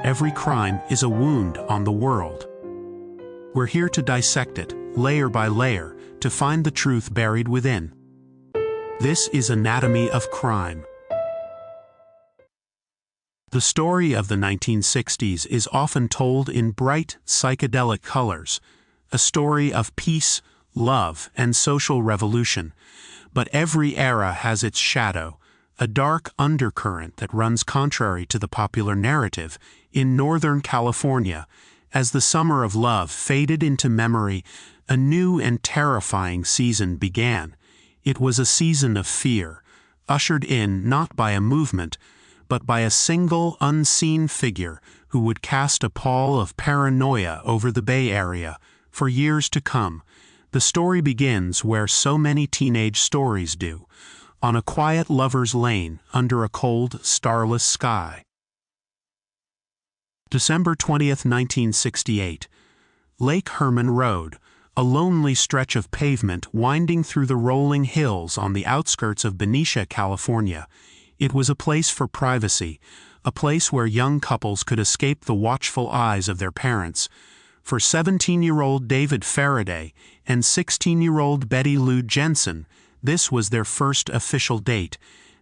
every crime is a wound on the world. We're here to dissect it, layer by layer, to find the truth buried within. This is Anatomy of Crime. The story of the 1960s is often told in bright, psychedelic colors, a story of peace, love, and social revolution. But every era has its shadow, a dark undercurrent that runs contrary to the popular narrative. In Northern California, as the summer of love faded into memory, a new and terrifying season began. It was a season of fear, ushered in not by a movement, but by a single unseen figure who would cast a pall of paranoia over the Bay Area for years to come. The story begins where so many teenage stories do, on a quiet lover's lane under a cold, starless sky. December 20th, 1968. Lake Herman Road, a lonely stretch of pavement winding through the rolling hills on the outskirts of Benicia, California. It was a place for privacy, a place where young couples could escape the watchful eyes of their parents. For 17-year-old David Faraday and 16-year-old Betty Lou Jensen, this was their first official date.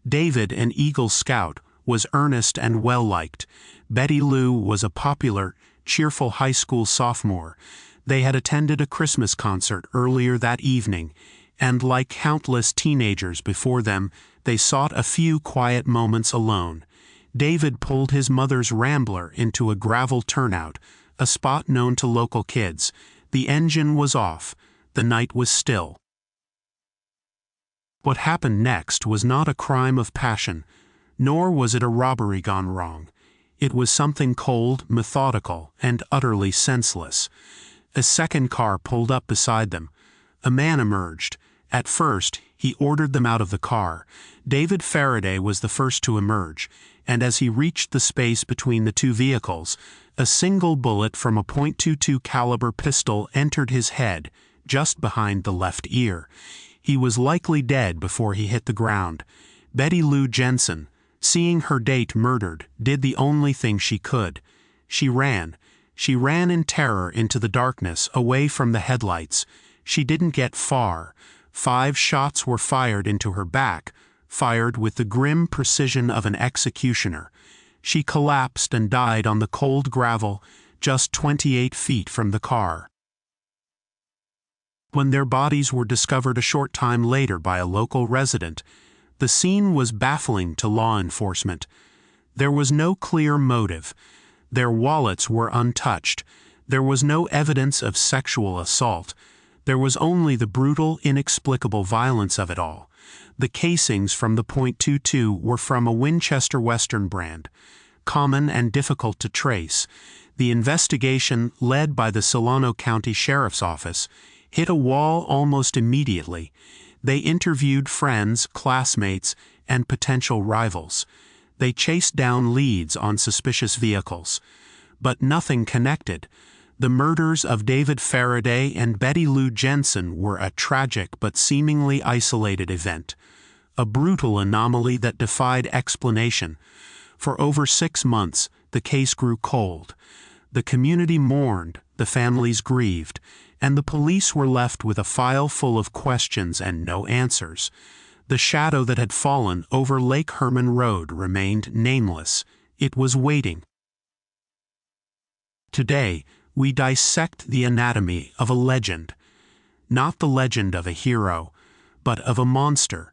David, an Eagle Scout, was earnest and well-liked. Betty Lou was a popular, cheerful high school sophomore. They had attended a Christmas concert earlier that evening, and like countless teenagers before them, they sought a few quiet moments alone. David pulled his mother's Rambler into a gravel turnout, a spot known to local kids. The engine was off. The night was still. What happened next was not a crime of passion, nor was it a robbery gone wrong. It was something cold, methodical, and utterly senseless. A second car pulled up beside them. A man emerged. At first, he ordered them out of the car. David Faraday was the first to emerge, and as he reached the space between the two vehicles, a single bullet from a .22 caliber pistol entered his head, just behind the left ear. He was likely dead before he hit the ground. Betty Lou Jensen, seeing her date murdered, did the only thing she could. She ran. She ran in terror into the darkness, away from the headlights. She didn't get far. 5 shots were fired into her back, fired with the grim precision of an executioner. She collapsed and died on the cold gravel, just 28 feet from the car. When their bodies were discovered a short time later by a local resident, the scene was baffling to law enforcement. There was no clear motive. Their wallets were untouched. There was no evidence of sexual assault. There was only the brutal, inexplicable violence of it all. The casings from the .22 were from a Winchester Western brand, common and difficult to trace. The investigation, led by the Solano County Sheriff's Office, hit a wall almost immediately. They interviewed friends, classmates, and potential rivals. They chased down leads on suspicious vehicles. But nothing connected. The murders of David Faraday and Betty Lou Jensen were a tragic but seemingly isolated event, a brutal anomaly that defied explanation. For over 6 months, the case grew cold. The community mourned, the families grieved, and the police were left with a file full of questions and no answers. The shadow that had fallen over Lake Herman Road remained nameless. It was waiting. Today, we dissect the anatomy of a legend. Not the legend of a hero, but of a monster,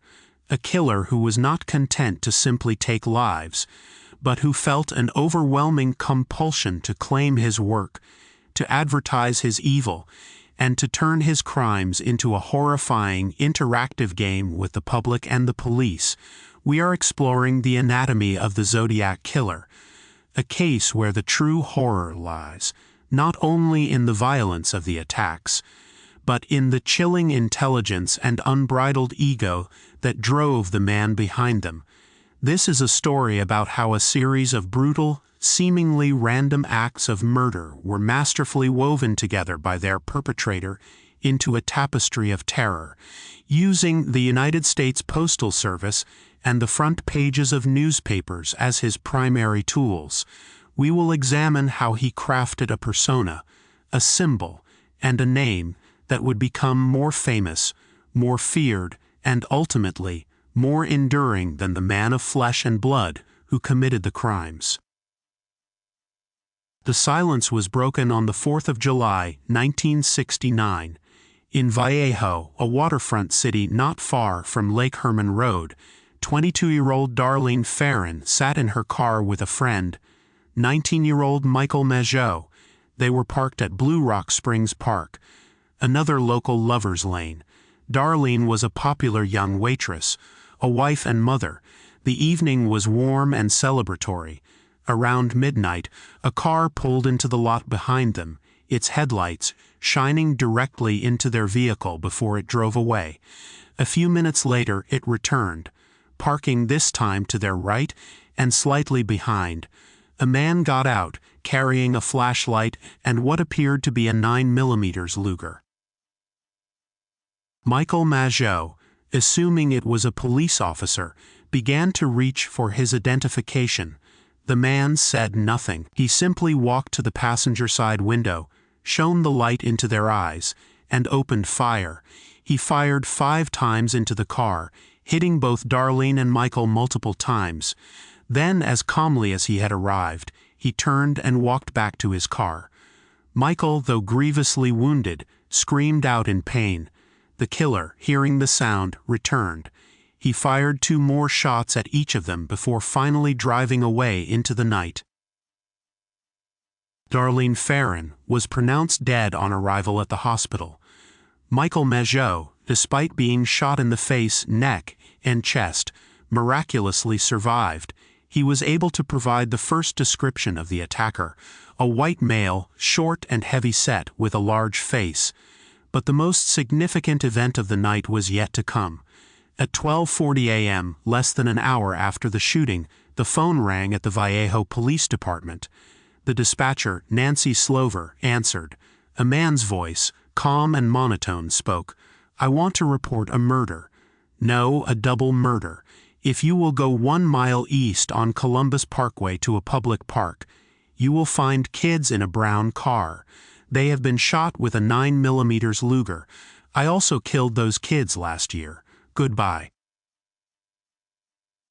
a killer who was not content to simply take lives, but who felt an overwhelming compulsion to claim his work, to advertise his evil, and to turn his crimes into a horrifying, interactive game with the public and the police. We are exploring the anatomy of the Zodiac killer, a case where the true horror lies, not only in the violence of the attacks, but in the chilling intelligence and unbridled ego that drove the man behind them. This is a story about how a series of brutal, seemingly random acts of murder were masterfully woven together by their perpetrator into a tapestry of terror, using the United States Postal Service and the front pages of newspapers as his primary tools. We will examine how he crafted a persona, a symbol, and a name that would become more famous, more feared, and ultimately more enduring than the man of flesh and blood who committed the crimes. The silence was broken on the 4th of July, 1969. In Vallejo, a waterfront city not far from Lake Herman Road, 22-year-old Darlene Ferrin sat in her car with a friend, 19-year-old Michael Mageau. They were parked at Blue Rock Springs Park, another local lover's lane. Darlene was a popular young waitress, a wife and mother. The evening was warm and celebratory. Around midnight, a car pulled into the lot behind them, its headlights shining directly into their vehicle before it drove away. A few minutes later, it returned, parking this time to their right and slightly behind. A man got out, carrying a flashlight and what appeared to be a 9mm Luger. Michael Mageau, assuming it was a police officer, began to reach for his identification. The man said nothing. He simply walked to the passenger side window, shone the light into their eyes, and opened fire. He fired 5 times into the car, hitting both Darlene and Michael multiple times. Then, as calmly as he had arrived, he turned and walked back to his car. Michael, though grievously wounded, screamed out in pain. The killer, hearing the sound, returned. He fired 2 more shots at each of them before finally driving away into the night. Darlene Ferrin was pronounced dead on arrival at the hospital. Michael Mageau, despite being shot in the face, neck, and chest, miraculously survived. He was able to provide the first description of the attacker, a white male, short and heavy-set, with a large face. But the most significant event of the night was yet to come. At 12:40 a.m., less than an hour after the shooting, the phone rang at the Vallejo Police Department. The dispatcher, Nancy Slover, answered. A man's voice, calm and monotone, spoke. "I want to report a murder. No, a double murder. If you will go 1 mile east on Columbus Parkway to a public park, you will find kids in a brown car. They have been shot with a 9mm Luger. I also killed those kids last year. Goodbye."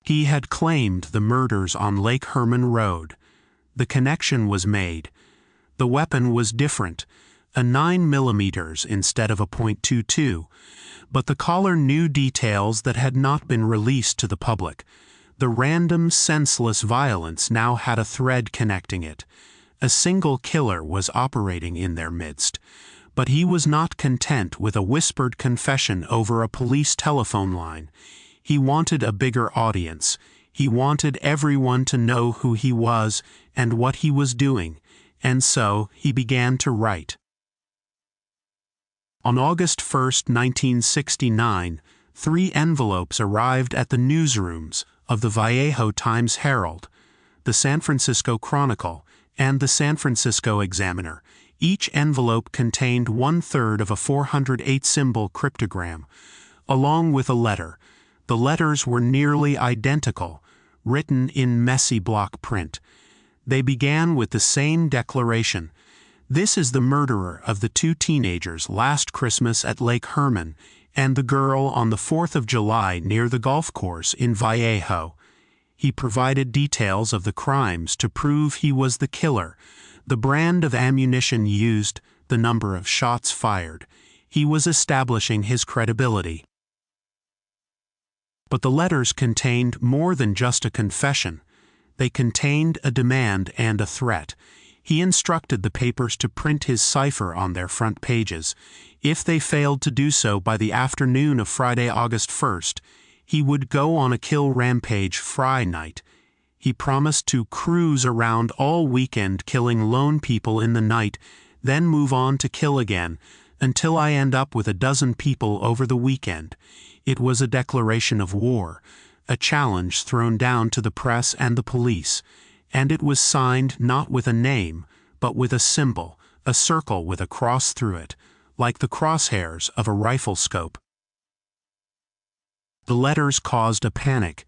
He had claimed the murders on Lake Herman Road. The connection was made. The weapon was different, a 9mm instead of a .22, but the caller knew details that had not been released to the public. The random, senseless violence now had a thread connecting it. A single killer was operating in their midst. But he was not content with a whispered confession over a police telephone line. He wanted a bigger audience. He wanted everyone to know who he was and what he was doing, and so he began to write. On August 1, 1969, 3 envelopes arrived at the newsrooms of the Vallejo Times-Herald, the San Francisco Chronicle, and the San Francisco Examiner. Each envelope contained 1/3 of a 408-symbol cryptogram, along with a letter. The letters were nearly identical, written in messy block print. They began with the same declaration. This is the murderer of the 2 teenagers last Christmas at Lake Herman and the girl on the 4th of July near the golf course in Vallejo. He provided details of the crimes to prove he was the killer, the brand of ammunition used, the number of shots fired. He was establishing his credibility. But the letters contained more than just a confession. They contained a demand and a threat. He instructed the papers to print his cipher on their front pages. If they failed to do so by the afternoon of Friday, August 1st, he would go on a kill rampage Friday night. He promised to cruise around all weekend killing lone people in the night, then move on to kill again, until I end up with a dozen people over the weekend. It was a declaration of war, a challenge thrown down to the press and the police, and it was signed not with a name, but with a symbol, a circle with a cross through it, like the crosshairs of a rifle scope. The letters caused a panic.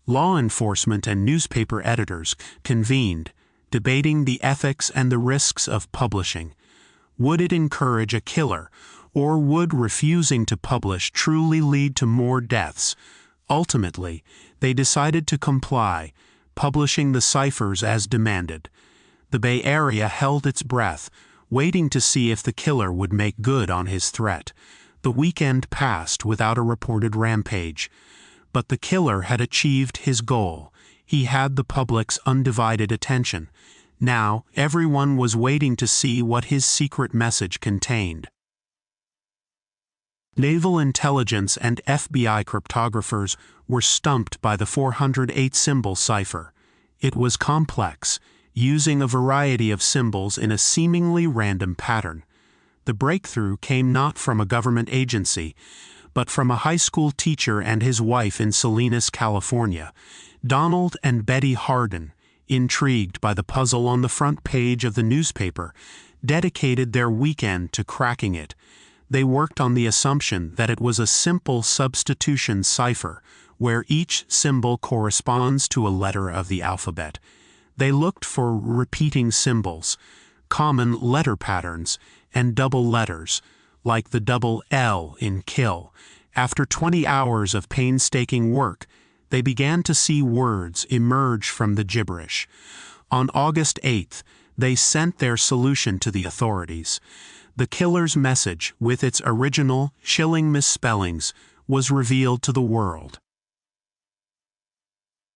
Law enforcement and newspaper editors convened. debating the ethics and the risks of publishing. Would it encourage a killer, or would refusing to publish truly lead to more deaths? Ultimately, they decided to comply, publishing the ciphers as demanded. The Bay Area held its breath, waiting to see if the killer would make good on his threat. The weekend passed without a reported rampage. But the killer had achieved his goal. He had the public's undivided attention. Now, everyone was waiting to see what his secret message contained. Naval intelligence and FBI cryptographers were stumped by the 408-symbol cipher. It was complex, using a variety of symbols in a seemingly random pattern. The breakthrough came not from a government agency, but from a high school teacher and his wife in Salinas, California. Donald and Betty Hardin, intrigued by the puzzle on the front page of the newspaper, dedicated their weekend to cracking it. They worked on the assumption that it was a simple substitution cipher, where each symbol corresponds to a letter of the alphabet. They looked for repeating symbols, common letter patterns, and double letters, like the double L in kill. After 20 hours of painstaking work, they began to see words emerge from the gibberish. On August 8th, they sent their solution to the authorities. The killer's message, with its original, chilling misspellings, was revealed to the world.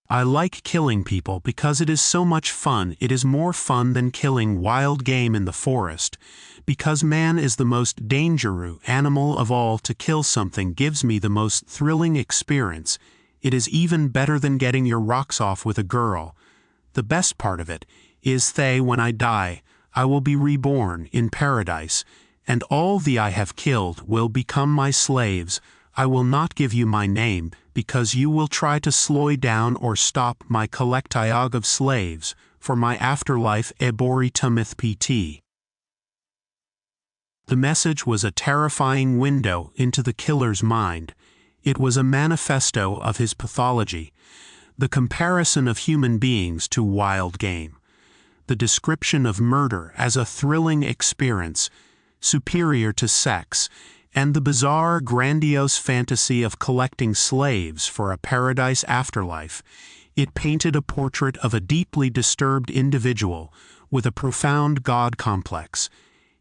I like killing people because it is so much fun. It is more fun than killing wild game in the forest. Because man is the most dangerous animal of all, to kill something gives me the most thrilling experience. It is even better than getting your rocks off with a girl. The best part of it is when I die, I will be reborn in paradise, and all the I have killed will become my slaves. I will not give you my name, because you will try to slow down or stop my collectiog of slaves, for my afterlife eboritumith pt. The message was a terrifying window into the killer's mind. It was a manifesto of his pathology, the comparison of human beings to wild game, the description of murder as a thrilling experience, superior to sex, and the bizarre, grandiose fantasy of collecting slaves for a paradise afterlife. It painted a portrait of a deeply disturbed individual with a profound God complex.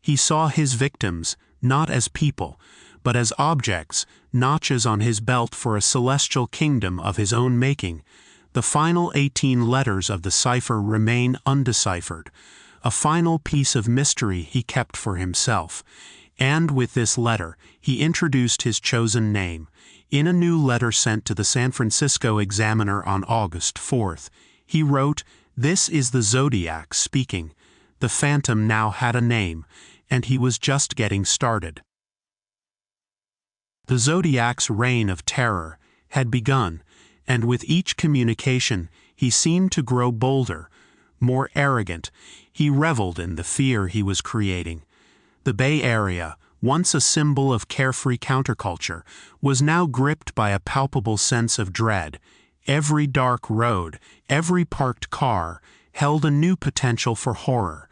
He saw his victims not as people, but as objects, notches on his belt for a celestial kingdom of his own making. The final 18 letters of the cipher remain undeciphered, a final piece of mystery he kept for himself. And with this letter, he introduced his chosen name. In a new letter sent to the San Francisco Examiner on August 4th, he wrote, "This is the Zodiac speaking. The Phantom now had a name, and he was just getting started." The Zodiac's reign of terror had begun, and with each communication, he seemed to grow bolder, more arrogant. He reveled in the fear he was creating. The Bay Area, once a symbol of carefree counterculture, was now gripped by a palpable sense of dread. Every dark road, every parked car, held a new potential for horror.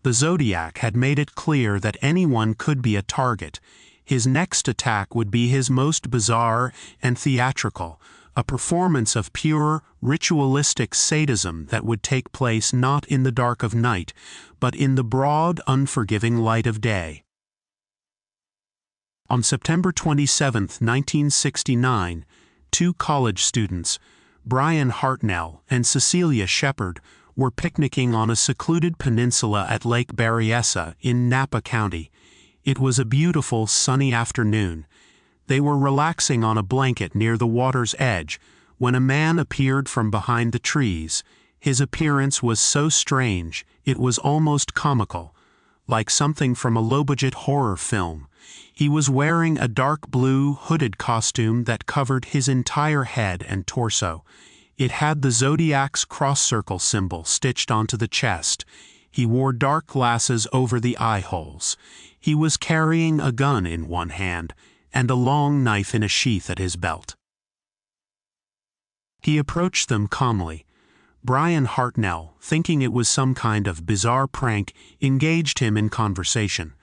The Zodiac had made it clear that anyone could be a target. His next attack would be his most bizarre and theatrical, a performance of pure, ritualistic sadism that would take place not in the dark of night, but in the broad, unforgiving light of day. On September 27, 1969, two college students, Brian Hartnell and Cecilia Shepard, were picnicking on a secluded peninsula at Lake Berryessa in Napa County. It was a beautiful, sunny afternoon. They were relaxing on a blanket near the water's edge when a man appeared from behind the trees. His appearance was so strange, it was almost comical, like something from a low-budget horror film. He was wearing a dark blue, hooded costume that covered his entire head and torso. It had the Zodiac's cross-circle symbol stitched onto the chest. He wore dark glasses over the eye holes. He was carrying a gun in one hand and a long knife in a sheath at his belt. He approached them calmly. Brian Hartnell, thinking it was some kind of bizarre prank, engaged him in conversation.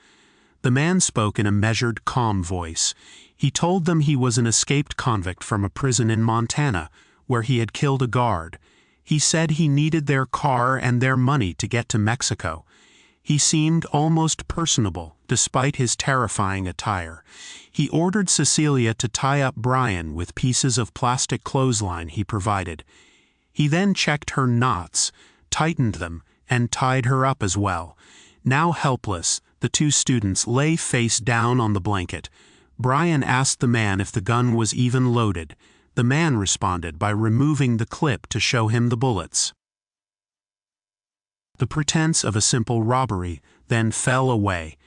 The man spoke in a measured, calm voice. He told them he was an escaped convict from a prison in Montana, where he had killed a guard. He said he needed their car and their money to get to Mexico. He seemed almost personable, despite his terrifying attire. He ordered Cecilia to tie up Brian with pieces of plastic clothesline he provided. He then checked her knots, tightened them, and tied her up as well. Now helpless, the two students lay face down on the blanket. Brian asked the man if the gun was even loaded. The man responded by removing the clip to show him the bullets. The pretense of a simple robbery then fell away.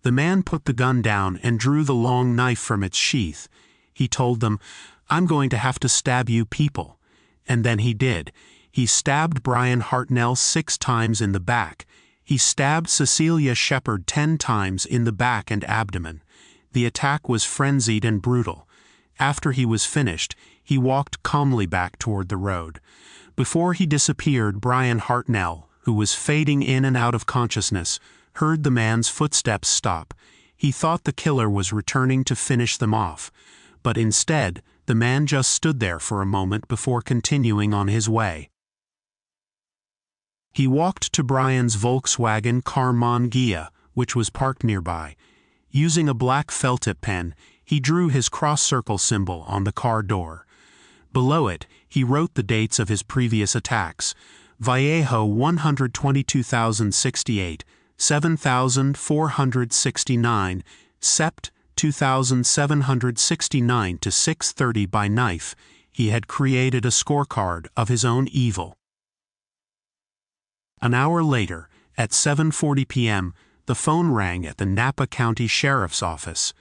The man put the gun down and drew the long knife from its sheath. He told them, "I'm going to have to stab you people." And then he did. He stabbed Brian Hartnell 6 times in the back. He stabbed Cecilia Shepard 10 times in the back and abdomen. The attack was frenzied and brutal. After he was finished, he walked calmly back toward the road. Before he disappeared, Brian Hartnell, who was fading in and out of consciousness, heard the man's footsteps stop. He thought the killer was returning to finish them off, but instead, the man just stood there for a moment before continuing on his way. He walked to Brian's Volkswagen Karmann Ghia, which was parked nearby. Using a black felt-tip pen, he drew his cross-circle symbol on the car door. Below it, he wrote the dates of his previous attacks: Vallejo 122,068, 7,469, Sept 2,769 to 6:30 by knife. He had created a scorecard of his own evil. An hour later, at 7:40 p.m., the phone rang at the Napa County Sheriff's Office.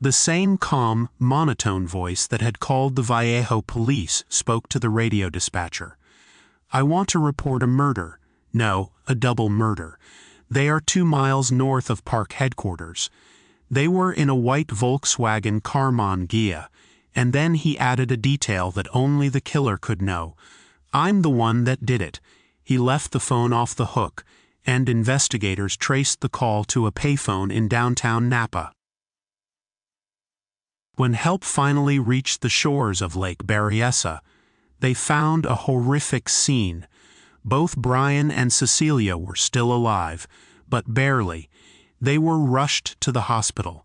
The same calm, monotone voice that had called the Vallejo police spoke to the radio dispatcher. "I want to report a murder. No, a double murder. They are 2 miles north of park headquarters." They were in a white Volkswagen Karmann Ghia, and then he added a detail that only the killer could know. "I'm the one that did it." He left the phone off the hook, and investigators traced the call to a payphone in downtown Napa. When help finally reached the shores of Lake Berryessa, they found a horrific scene. Both Brian and Cecilia were still alive, but barely. They were rushed to the hospital.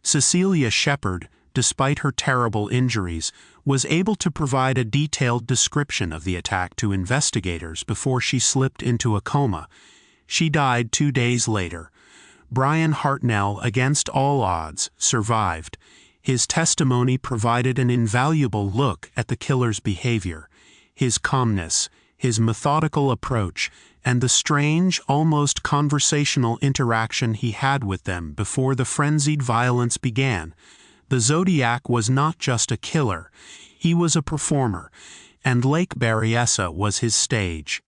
Cecilia Shepard, despite her terrible injuries, was able to provide a detailed description of the attack to investigators before she slipped into a coma. She died 2 days later. Brian Hartnell, against all odds, survived. His testimony provided an invaluable look at the killer's behavior, his calmness, his methodical approach, and the strange, almost conversational interaction he had with them before the frenzied violence began. The Zodiac was not just a killer, he was a performer, and Lake Berryessa was his stage.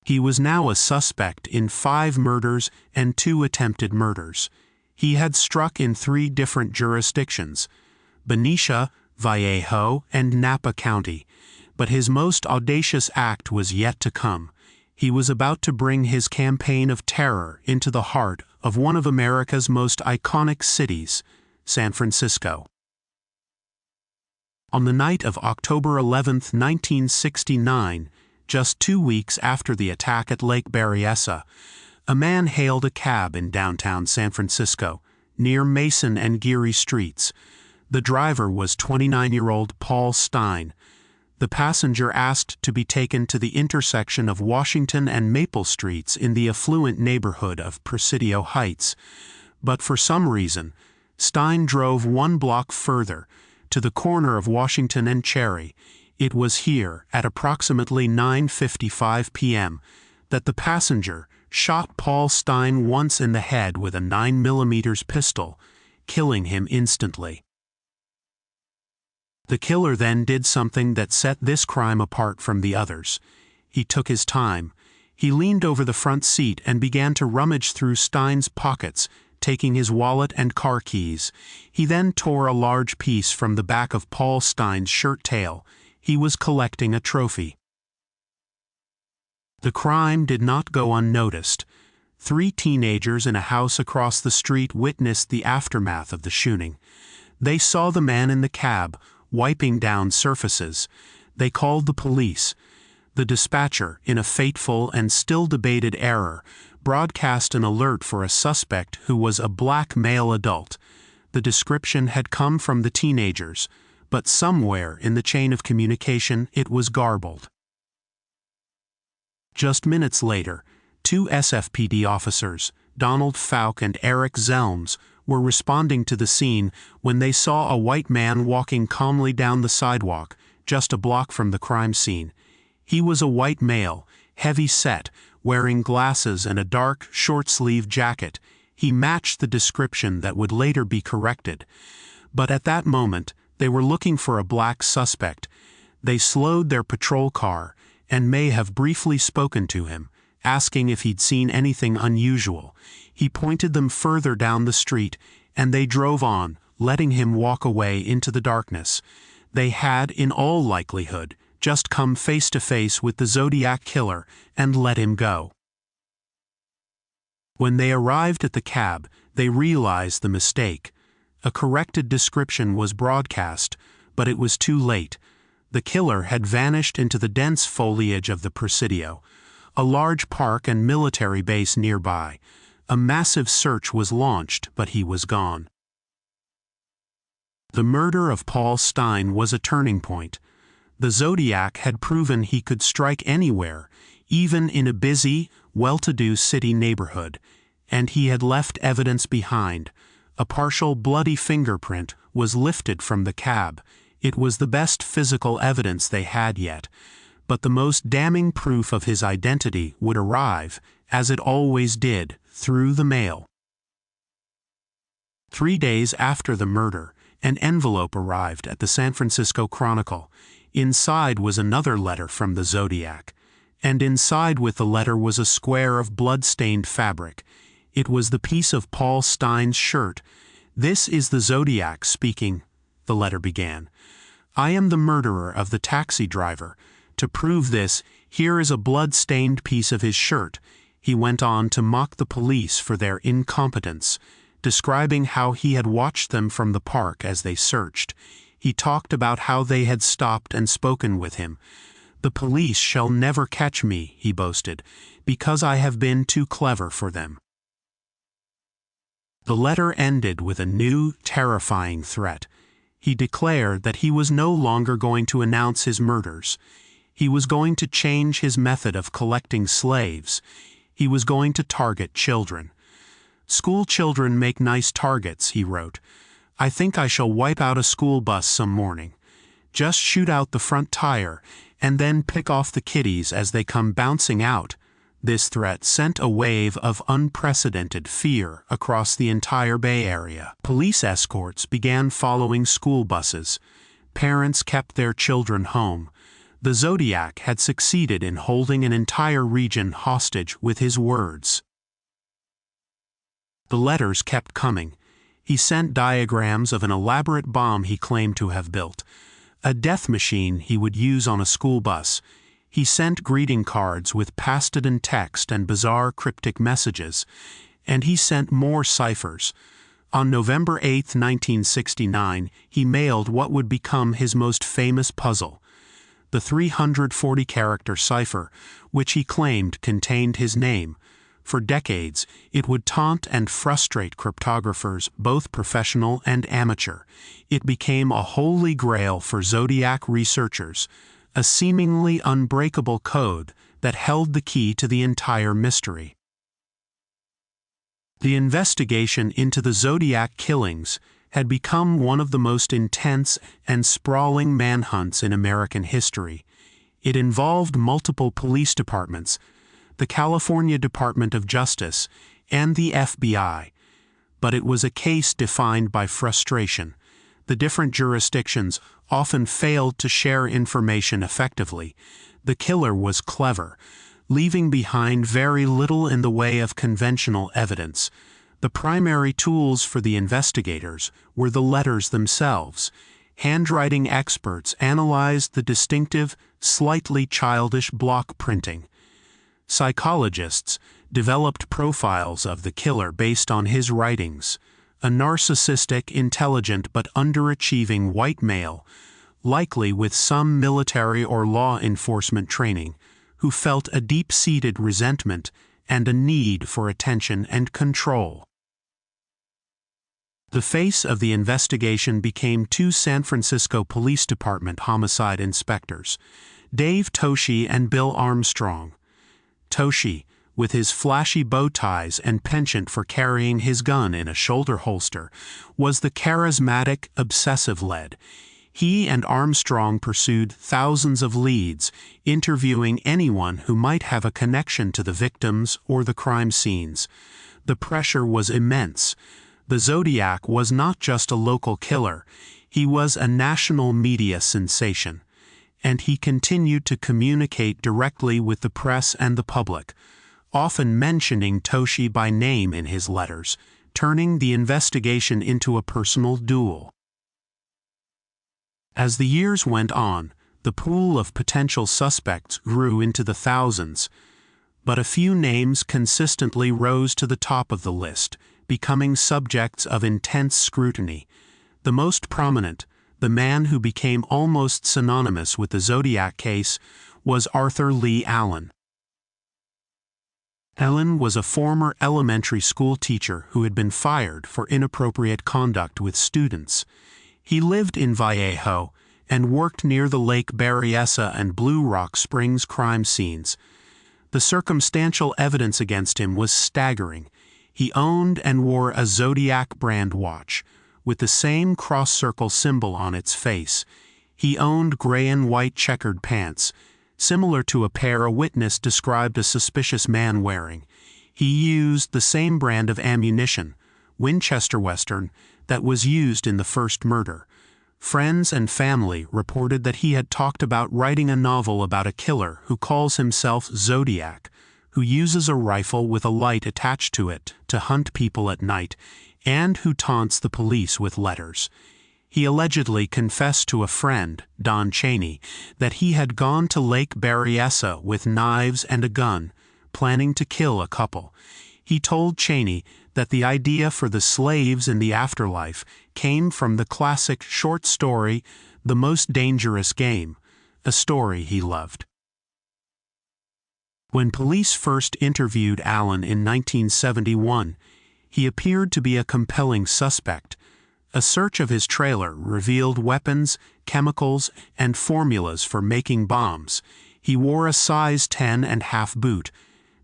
He was now a suspect in 5 murders and 2 attempted murders. He had struck in 3 different jurisdictions: Benicia, Vallejo, and Napa County. But his most audacious act was yet to come. He was about to bring his campaign of terror into the heart of one of America's most iconic cities, San Francisco. On the night of October 11, 1969, just 2 weeks after the attack at Lake Berryessa, a man hailed a cab in downtown San Francisco, near Mason and Geary Streets. The driver was 29-year-old Paul Stein. The passenger asked to be taken to the intersection of Washington and Maple Streets in the affluent neighborhood of Presidio Heights. But for some reason, Stein drove 1 block further, to the corner of Washington and Cherry. It was here, at approximately 9:55 p.m., that the passenger shot Paul Stein once in the head with a 9mm pistol, killing him instantly. The killer then did something that set this crime apart from the others. He took his time. He leaned over the front seat and began to rummage through Stein's pockets, taking his wallet and car keys. He then tore a large piece from the back of Paul Stein's shirt tail. He was collecting a trophy. The crime did not go unnoticed. 3 teenagers in a house across the street witnessed the aftermath of the shooting. They saw the man in the cab, wiping down surfaces. They called the police. The dispatcher, in a fateful and still debated error, broadcast an alert for a suspect who was a black male adult. The description had come from the teenagers, but somewhere in the chain of communication it was garbled. Just minutes later, 2 SFPD officers, Donald Fouke and Eric Zelms, were responding to the scene when they saw a white man walking calmly down the sidewalk, just a block from the crime scene. He was a white male, heavy-set, wearing glasses and a dark, short-sleeved jacket. He matched the description that would later be corrected. But at that moment, they were looking for a black suspect. They slowed their patrol car and may have briefly spoken to him, asking if he'd seen anything unusual. He pointed them further down the street, and they drove on, letting him walk away into the darkness. They had, in all likelihood, just come face to face with the Zodiac killer and let him go. When they arrived at the cab, they realized the mistake. A corrected description was broadcast, but it was too late. The killer had vanished into the dense foliage of the Presidio, a large park and military base nearby. A massive search was launched, but he was gone. The murder of Paul Stine was a turning point. The Zodiac had proven he could strike anywhere, even in a busy, well-to-do city neighborhood, and he had left evidence behind. A partial bloody fingerprint was lifted from the cab. It was the best physical evidence they had yet, but the most damning proof of his identity would arrive, as it always did, through the mail. 3 days after the murder, an envelope arrived at the San Francisco Chronicle. Inside was another letter from the Zodiac, and inside with the letter was a square of blood-stained fabric. It was the piece of Paul Stine's shirt. "This is the Zodiac speaking," the letter began. "I am the murderer of the taxi driver. To prove this, here is a blood-stained piece of his shirt." He went on to mock the police for their incompetence, describing how he had watched them from the park as they searched. He talked about how they had stopped and spoken with him. "The police shall never catch me," he boasted, "because I have been too clever for them." The letter ended with a new, terrifying threat. He declared that he was no longer going to announce his murders. He was going to change his method of collecting slaves. He was going to target children. "School children make nice targets," he wrote. "I think I shall wipe out a school bus some morning. Just shoot out the front tire, and then pick off the kiddies as they come bouncing out." This threat sent a wave of unprecedented fear across the entire Bay Area. Police escorts began following school buses. Parents kept their children home. The Zodiac had succeeded in holding an entire region hostage with his words. The letters kept coming. He sent diagrams of an elaborate bomb he claimed to have built, a death machine he would use on a school bus. He sent greeting cards with Pastodon text and bizarre cryptic messages, and he sent more ciphers. On November 8, 1969, he mailed what would become his most famous puzzle, the 340-character cipher, which he claimed contained his name. For decades, it would taunt and frustrate cryptographers, both professional and amateur. It became a holy grail for Zodiac researchers, a seemingly unbreakable code that held the key to the entire mystery. The investigation into the Zodiac killings had become one of the most intense and sprawling manhunts in American history. It involved multiple police departments, the California Department of Justice, and the FBI. But it was a case defined by frustration. The different jurisdictions often failed to share information effectively. The killer was clever, leaving behind very little in the way of conventional evidence. The primary tools for the investigators were the letters themselves. handwriting experts analyzed the distinctive, slightly childish block printing. Psychologists developed profiles of the killer based on his writings. A narcissistic, intelligent but underachieving white male, likely with some military or law enforcement training, who felt a deep-seated resentment and a need for attention and control. The face of the investigation became two San Francisco Police Department homicide inspectors, Dave Toschi and Bill Armstrong. Toschi, with his flashy bow ties and penchant for carrying his gun in a shoulder holster, was the charismatic, obsessive lead. He and Armstrong pursued thousands of leads, interviewing anyone who might have a connection to the victims or the crime scenes. The pressure was immense. The Zodiac was not just a local killer, he was a national media sensation. And he continued to communicate directly with the press and the public, often mentioning Toschi by name in his letters, turning the investigation into a personal duel. As the years went on, the pool of potential suspects grew into the thousands, but a few names consistently rose to the top of the list, becoming subjects of intense scrutiny. The most prominent, the man who became almost synonymous with the Zodiac case, was Arthur Lee Allen. Allen was a former elementary school teacher who had been fired for inappropriate conduct with students. He lived in Vallejo and worked near the Lake Berryessa and Blue Rock Springs crime scenes. The circumstantial evidence against him was staggering. He owned and wore a Zodiac brand watch, with the same cross-circle symbol on its face. He owned gray and white checkered pants, similar to a pair a witness described a suspicious man wearing. He used the same brand of ammunition, Winchester Western, that was used in the first murder. Friends and family reported that he had talked about writing a novel about a killer who calls himself Zodiac, who uses a rifle with a light attached to it to hunt people at night, and who taunts the police with letters. He allegedly confessed to a friend, Don Chaney, that he had gone to Lake Berryessa with knives and a gun, planning to kill a couple. He told Chaney that the idea for the slaves in the afterlife came from the classic short story, The Most Dangerous Game, a story he loved. When police first interviewed Allen in 1971, he appeared to be a compelling suspect. A search of his trailer revealed weapons, chemicals, and formulas for making bombs. He wore a size 10.5 boot,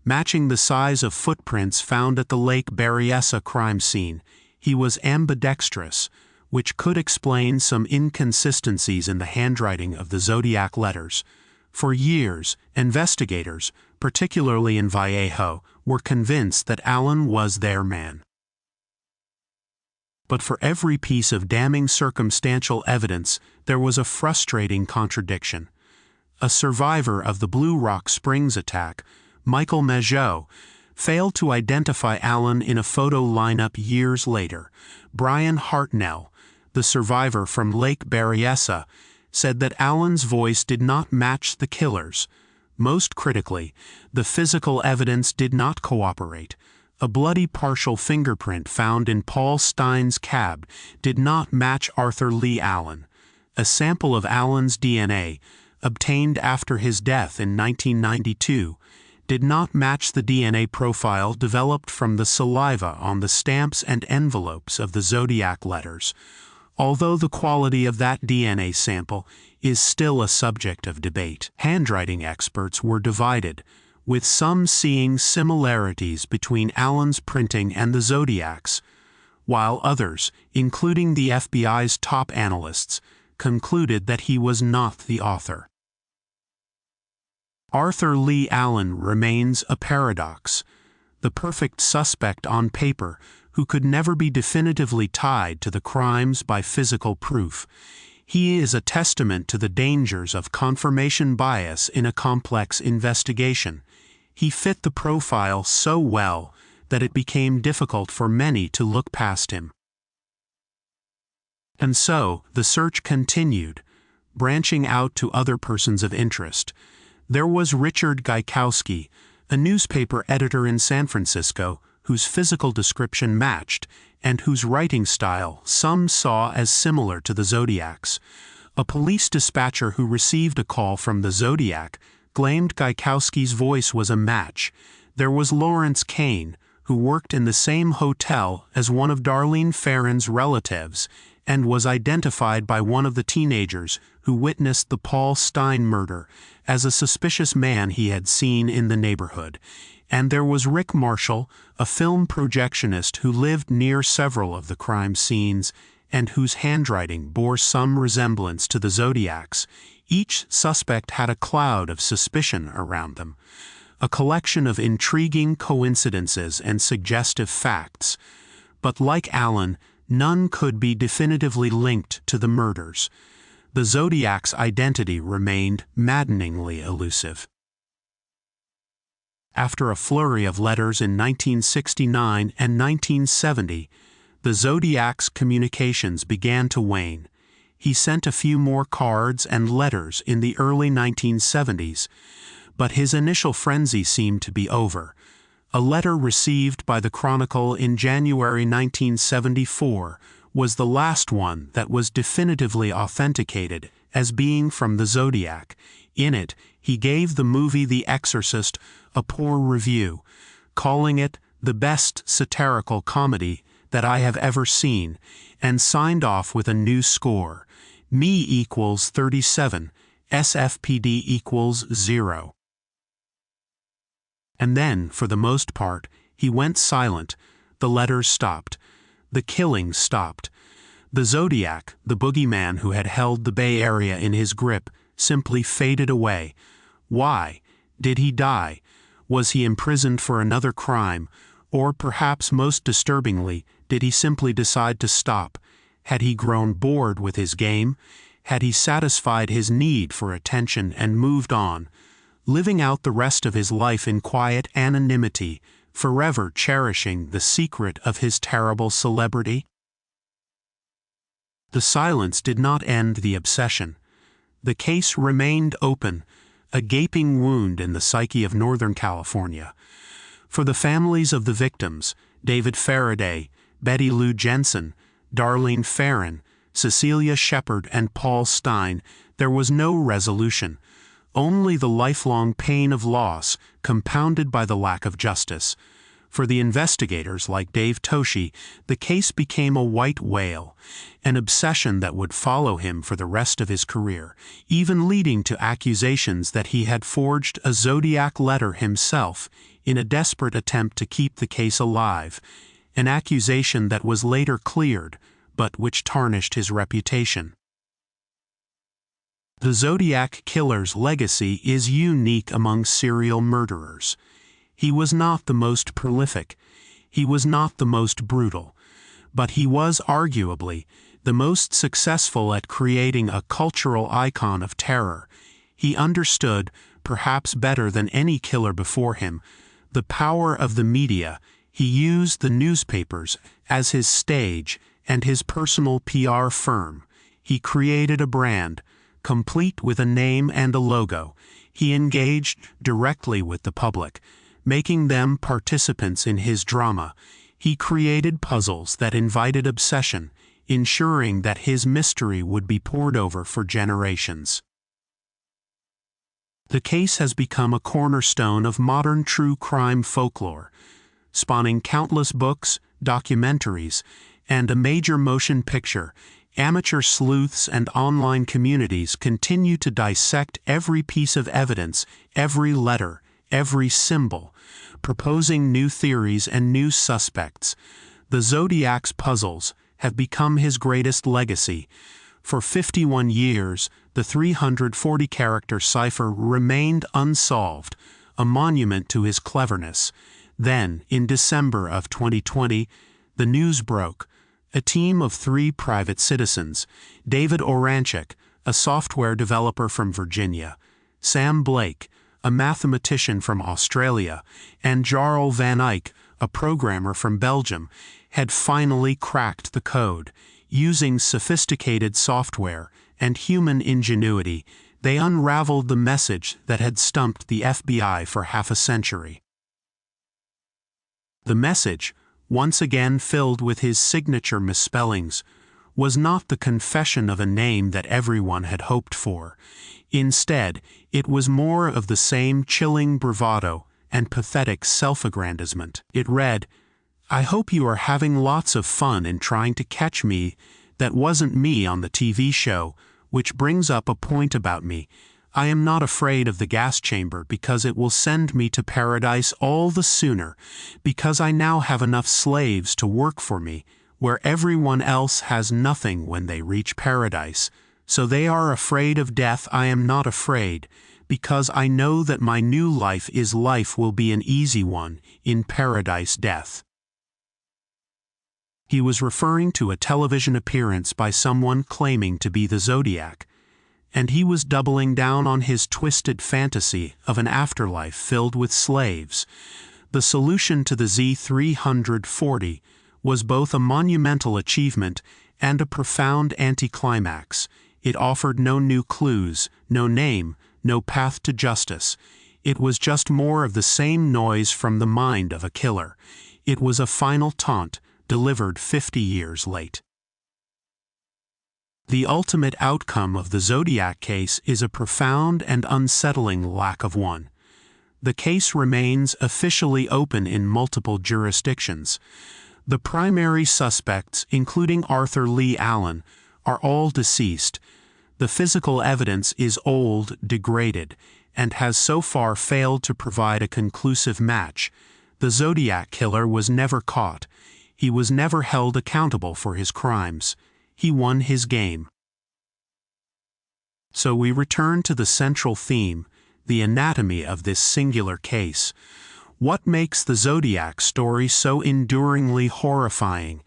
matching the size of footprints found at the Lake Berryessa crime scene. He was ambidextrous, which could explain some inconsistencies in the handwriting of the Zodiac letters. For years, investigators, particularly in Vallejo, were convinced that Allen was their man. But for every piece of damning circumstantial evidence, there was a frustrating contradiction. A survivor of the Blue Rock Springs attack, Michael Mageau, failed to identify Allen in a photo lineup years later. Brian Hartnell, the survivor from Lake Berryessa, said that Allen's voice did not match the killer's. Most critically, the physical evidence did not cooperate. A bloody partial fingerprint found in Paul Stein's cab did not match Arthur Lee Allen. A sample of Allen's DNA, obtained after his death in 1992, did not match the DNA profile developed from the saliva on the stamps and envelopes of the Zodiac letters, although the quality of that DNA sample is still a subject of debate. Handwriting experts were divided, with some seeing similarities between Allen's printing and the Zodiac's, while others, including the FBI's top analysts, concluded that he was not the author. Arthur Lee Allen remains a paradox, the perfect suspect on paper who could never be definitively tied to the crimes by physical proof. He is a testament to the dangers of confirmation bias in a complex investigation. He fit the profile so well that it became difficult for many to look past him. And so, the search continued, branching out to other persons of interest. There was Richard Gaikowski, a newspaper editor in San Francisco, whose physical description matched, and whose writing style some saw as similar to the Zodiac's. A police dispatcher who received a call from the Zodiac claimed Gaikowski's voice was a match. There was Lawrence Kane, who worked in the same hotel as one of Darlene Ferrin's relatives, and was identified by one of the teenagers who witnessed the Paul Stine murder as a suspicious man he had seen in the neighborhood. And there was Rick Marshall, a film projectionist who lived near several of the crime scenes and whose handwriting bore some resemblance to the Zodiac's. Each suspect had a cloud of suspicion around them, a collection of intriguing coincidences and suggestive facts. But like Allen, none could be definitively linked to the murders. The Zodiac's identity remained maddeningly elusive. After a flurry of letters in 1969 and 1970, the Zodiac's communications began to wane. He sent a few more cards and letters in the early 1970s, but his initial frenzy seemed to be over. A letter received by the Chronicle in January 1974 was the last one that was definitively authenticated as being from the Zodiac. In it, he gave the movie The Exorcist a poor review, calling it the best satirical comedy that I have ever seen, and signed off with a new score: me equals 37, SFPD equals 0. And then, for the most part, he went silent. The letters stopped. The killings stopped. The Zodiac, the boogeyman who had held the Bay Area in his grip, simply faded away. Why? Did he die? Was he imprisoned for another crime? Or perhaps most disturbingly, did he simply decide to stop? Had he grown bored with his game? Had he satisfied his need for attention and moved on, living out the rest of his life in quiet anonymity, forever cherishing the secret of his terrible celebrity? The silence did not end the obsession. The case remained open, a gaping wound in the psyche of Northern California. For the families of the victims, David Faraday, Betty Lou Jensen, Darlene Ferrin, Cecilia Shepard, and Paul Stine, there was no resolution, only the lifelong pain of loss compounded by the lack of justice. For the investigators like Dave Toshi, the case became a white whale, an obsession that would follow him for the rest of his career, even leading to accusations that he had forged a Zodiac letter himself in a desperate attempt to keep the case alive, an accusation that was later cleared, but which tarnished his reputation. The Zodiac killer's legacy is unique among serial murderers. He was not the most prolific, he was not the most brutal, but he was arguably the most successful at creating a cultural icon of terror. He understood, perhaps better than any killer before him, the power of the media. He used the newspapers as his stage and his personal PR firm. He created a brand, complete with a name and a logo. He engaged directly with the public, making them participants in his drama. He created puzzles that invited obsession, ensuring that his mystery would be pored over for generations. The case has become a cornerstone of modern true crime folklore, spawning countless books, documentaries, and a major motion picture. Amateur sleuths and online communities continue to dissect every piece of evidence, every letter, every symbol, proposing new theories and new suspects. The Zodiac's puzzles have become his greatest legacy. For 51 years, the 340-character cipher remained unsolved, a monument to his cleverness. Then, in December of 2020, the news broke. A team of 3 private citizens, David Oranchek, a software developer from Virginia, Sam Blake, a mathematician from Australia, and Jarl van Eyck, a programmer from Belgium, had finally cracked the code. Using sophisticated software and human ingenuity, they unraveled the message that had stumped the FBI for half a century. The message, once again filled with his signature misspellings, was not the confession of a name that everyone had hoped for. Instead, it was more of the same chilling bravado and pathetic self-aggrandizement. It read, "I hope you are having lots of fun in trying to catch me. That wasn't me on the TV show, which brings up a point about me. I am not afraid of the gas chamber because it will send me to paradise all the sooner, because I now have enough slaves to work for me, where everyone else has nothing when they reach paradise. So they are afraid of death. I am not afraid, because I know that my new life will be an easy one, in paradise death." He was referring to a television appearance by someone claiming to be the Zodiac, and he was doubling down on his twisted fantasy of an afterlife filled with slaves. The solution to the Z340 was both a monumental achievement and a profound anticlimax. It offered no new clues, no name, no path to justice. It was just more of the same noise from the mind of a killer. It was a final taunt, delivered 50 years late. The ultimate outcome of the Zodiac case is a profound and unsettling lack of one. The case remains officially open in multiple jurisdictions. The primary suspects, including Arthur Lee Allen, are all deceased. The physical evidence is old, degraded, and has so far failed to provide a conclusive match. The Zodiac killer was never caught. He was never held accountable for his crimes. He won his game. So we return to the central theme, the anatomy of this singular case. What makes the Zodiac story so enduringly horrifying?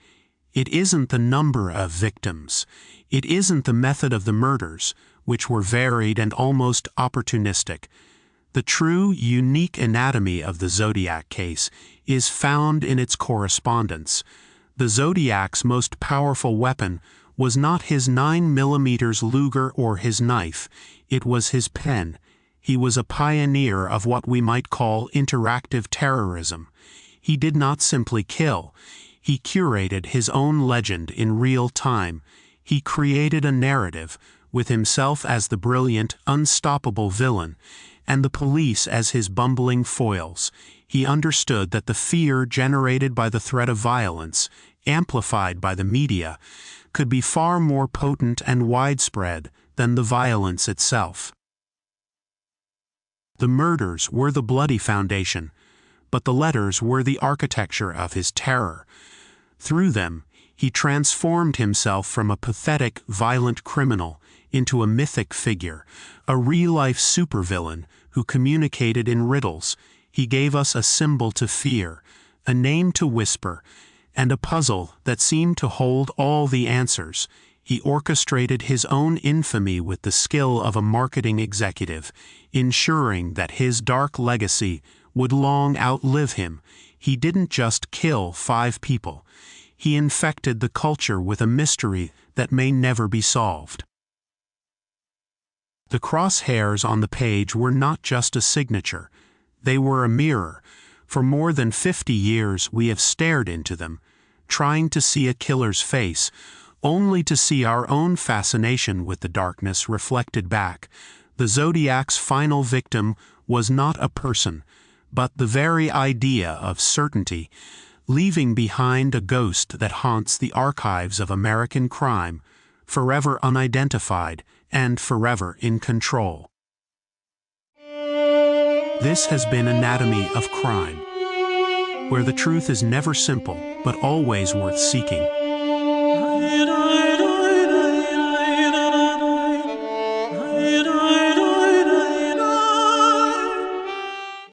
It isn't the number of victims. It isn't the method of the murders, which were varied and almost opportunistic. The true, unique anatomy of the Zodiac case is found in its correspondence. The Zodiac's most powerful weapon was not his 9mm Luger or his knife, it was his pen. He was a pioneer of what we might call interactive terrorism. He did not simply kill. He curated his own legend in real time. He created a narrative, with himself as the brilliant, unstoppable villain, and the police as his bumbling foils. He understood that the fear generated by the threat of violence, amplified by the media, could be far more potent and widespread than the violence itself. The murders were the bloody foundation, but the letters were the architecture of his terror. Through them, he transformed himself from a pathetic, violent criminal into a mythic figure, a real-life supervillain who communicated in riddles. He gave us a symbol to fear, a name to whisper, and a puzzle that seemed to hold all the answers. He orchestrated his own infamy with the skill of a marketing executive, ensuring that his dark legacy would long outlive him. He didn't just kill 5 people. He infected the culture with a mystery that may never be solved. The crosshairs on the page were not just a signature. They were a mirror. For more than 50 years we have stared into them, trying to see a killer's face, only to see our own fascination with the darkness reflected back. The Zodiac's final victim was not a person, but the very idea of certainty, leaving behind a ghost that haunts the archives of American crime, forever unidentified and forever in control. This has been Anatomy of Crime, where the truth is never simple, but always worth seeking.